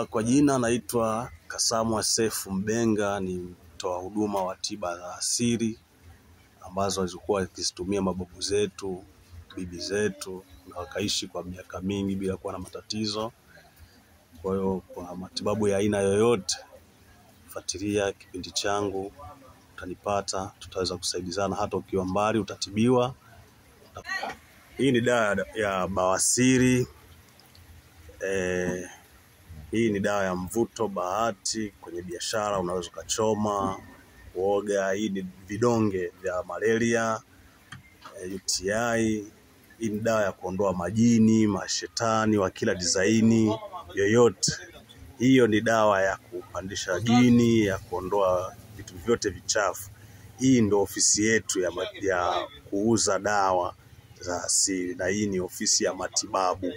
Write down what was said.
Kwa jina naitwa Kasamwa Sefu Mbenga, ni mtoa huduma wa tiba za asili ambazo zilikuwa zikitumia mababu zetu, bibi zetu, na wakaishi kwa miaka mingi bila kuwa na matatizo. Kwa hiyo kwa matibabu ya aina yoyote, fuatilia kipindi changu, utanipata, tutaweza kusaidizana. Hata ukiwa mbali utatibiwa. Hii ni dawa ya bawasiri. Hii ni dawa ya mvuto bahati, kwenye biashara unaweza kuchoma, kuoga. Hii ni vidonge vya malaria, UTI. Hii ni dawa ya kuondoa majini, mashetani wa kila design yoyote. Hiyo ni dawa ya kupandisha jini, ya kuondoa vitu vyote vichafu. Hii ndio ofisi yetu ya kuuza dawa za asili, na hii ni ofisi ya matibabu.